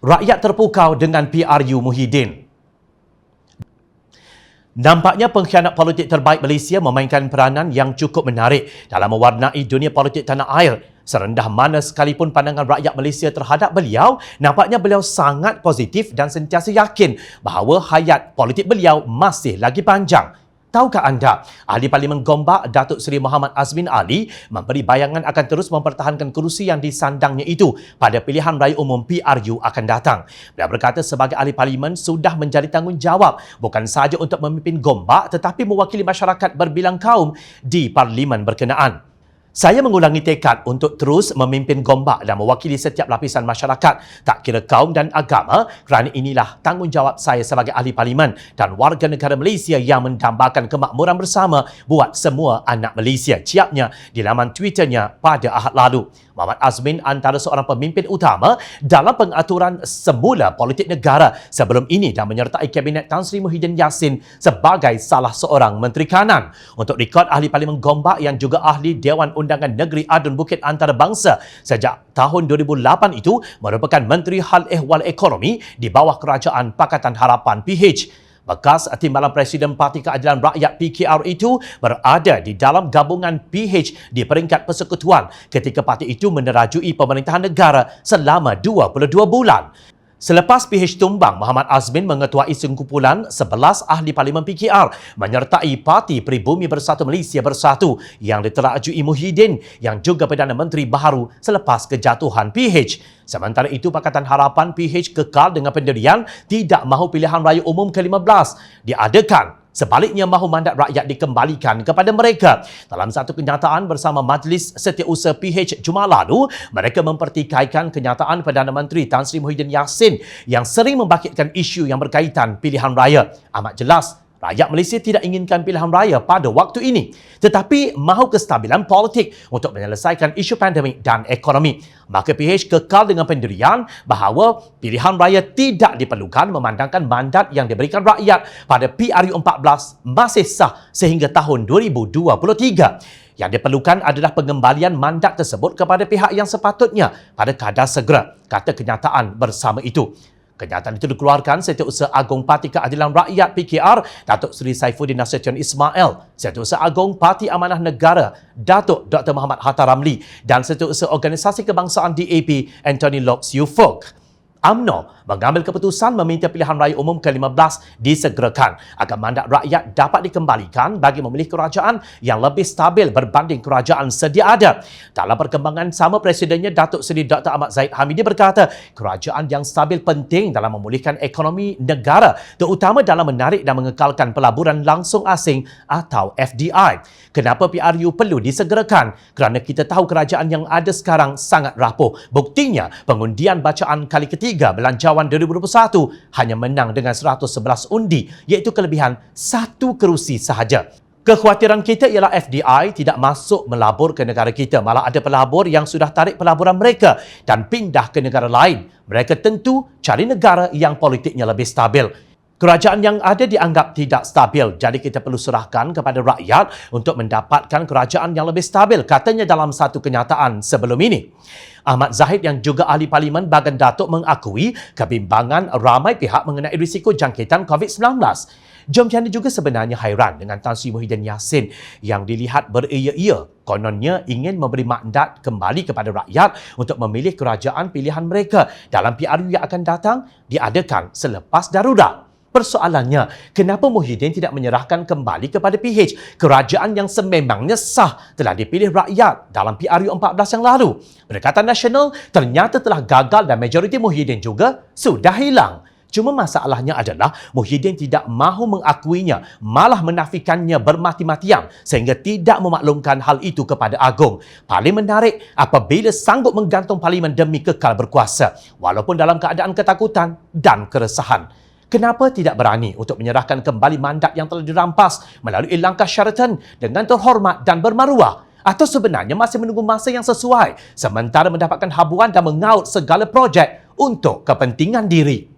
Rakyat terpukau dengan PRU Muhyiddin. Nampaknya pengkhianat politik terbaik Malaysia memainkan peranan yang cukup menarik dalam mewarnai dunia politik tanah air. Serendah mana sekalipun pandangan rakyat Malaysia terhadap beliau, nampaknya beliau sangat positif dan sentiasa yakin bahawa hayat politik beliau masih lagi panjang. Tahukah anda, Ahli Parlimen Gombak Datuk Seri Muhammad Azmin Ali memberi bayangan akan terus mempertahankan kerusi yang disandangnya itu pada pilihan raya umum PRU akan datang. Beliau berkata sebagai Ahli Parlimen sudah menjadi tanggungjawab bukan sahaja untuk memimpin Gombak tetapi mewakili masyarakat berbilang kaum di Parlimen berkenaan. Saya mengulangi tekad untuk terus memimpin Gombak dan mewakili setiap lapisan masyarakat, tak kira kaum dan agama, kerana inilah tanggungjawab saya sebagai ahli parlimen dan warga negara Malaysia yang mendambakan kemakmuran bersama buat semua anak Malaysia, ciapnya di laman Twitternya pada Ahad lalu. Muhammad Azmin antara seorang pemimpin utama dalam pengaturan semula politik negara sebelum ini dan menyertai Kabinet Tan Sri Muhyiddin Yassin sebagai salah seorang Menteri Kanan. Untuk rekod, Ahli Parlimen Gombak yang juga Ahli Dewan Undangan Negeri Adun Bukit Antarabangsa sejak tahun 2008 itu merupakan Menteri Hal Ehwal Ekonomi di bawah Kerajaan Pakatan Harapan PH. Bekas Timbalan Presiden Parti Keadilan Rakyat PKR itu berada di dalam gabungan PH di peringkat persekutuan ketika parti itu menerajui pemerintahan negara selama 22 bulan. Selepas PH tumbang, Muhammad Azmin mengetuai sekumpulan 11 ahli parlimen PKR menyertai Parti Pribumi Bersatu Malaysia Bersatu yang diterajui Muhyiddin yang juga Perdana Menteri baharu selepas kejatuhan PH. Sementara itu, Pakatan Harapan PH kekal dengan pendirian tidak mahu pilihan raya umum ke-15 diadakan. Sebaliknya, mahu mandat rakyat dikembalikan kepada mereka. Dalam satu kenyataan bersama Majlis Setiausaha PH Jumaat lalu, mereka mempertikaikan kenyataan Perdana Menteri Tan Sri Muhyiddin Yassin yang sering membangkitkan isu yang berkaitan pilihan raya. Amat jelas, rakyat Malaysia tidak inginkan pilihan raya pada waktu ini, tetapi mahu kestabilan politik untuk menyelesaikan isu pandemik dan ekonomi. Maka PH kekal dengan pendirian bahawa pilihan raya tidak diperlukan memandangkan mandat yang diberikan rakyat pada PRU 14 masih sah sehingga tahun 2023. Yang diperlukan adalah pengembalian mandat tersebut kepada pihak yang sepatutnya pada kadar segera, kata kenyataan bersama itu. Kenyataan itu dikeluarkan Setiausaha Agong Parti Keadilan Rakyat PKR, Datuk Seri Saifuddin Nasution Ismail, Setiausaha Agong Parti Amanah Negara, Datuk Dr. Muhammad Hatta Ramli dan Setiausaha Organisasi Kebangsaan DAP, Anthony Locks Ufuk. UMNO mengambil keputusan meminta pilihan raya umum ke-15 disegerakan agar mandat rakyat dapat dikembalikan bagi memilih kerajaan yang lebih stabil berbanding kerajaan sedia ada. Dalam perkembangan sama, Presidennya Datuk Seri Dr. Ahmad Zahid Hamidi berkata, kerajaan yang stabil penting dalam memulihkan ekonomi negara, terutama dalam menarik dan mengekalkan pelaburan langsung asing atau FDI. Kenapa PRU perlu disegerakan? Kerana kita tahu kerajaan yang ada sekarang sangat rapuh. Buktinya, pengundian bacaan kali ketiga Belanjawan 2021 hanya menang dengan 111 undi, iaitu kelebihan 1 kerusi sahaja. Kekhawatiran kita ialah FDI tidak masuk melabur ke negara kita, malah ada pelabur yang sudah tarik pelaburan mereka dan pindah ke negara lain. Mereka tentu cari negara yang politiknya lebih stabil. Kerajaan yang ada dianggap tidak stabil, jadi kita perlu serahkan kepada rakyat untuk mendapatkan kerajaan yang lebih stabil, katanya dalam satu kenyataan sebelum ini. Ahmad Zahid yang juga ahli parlimen Bagan Datuk mengakui kebimbangan ramai pihak mengenai risiko jangkitan COVID-19. Jom Jani juga sebenarnya hairan dengan Tan Sri Muhyiddin Yassin yang dilihat beria-ia kononnya ingin memberi mandat kembali kepada rakyat untuk memilih kerajaan pilihan mereka dalam PRU yang akan datang diadakan selepas darurat. Persoalannya, kenapa Muhyiddin tidak menyerahkan kembali kepada PH kerajaan yang sememangnya sah telah dipilih rakyat dalam PRU 14 yang lalu? Pendekatan Nasional ternyata telah gagal dan majoriti Muhyiddin juga sudah hilang. Cuma masalahnya adalah Muhyiddin tidak mahu mengakuinya, malah menafikannya bermati-matian sehingga tidak memaklumkan hal itu kepada Agong. Paling menarik apabila sanggup menggantung parlimen demi kekal berkuasa, walaupun dalam keadaan ketakutan dan keresahan. Kenapa tidak berani untuk menyerahkan kembali mandat yang telah dirampas melalui langkah syaratan dengan terhormat dan bermaruah? Atau sebenarnya masih menunggu masa yang sesuai sementara mendapatkan habuan dan mengaut segala projek untuk kepentingan diri?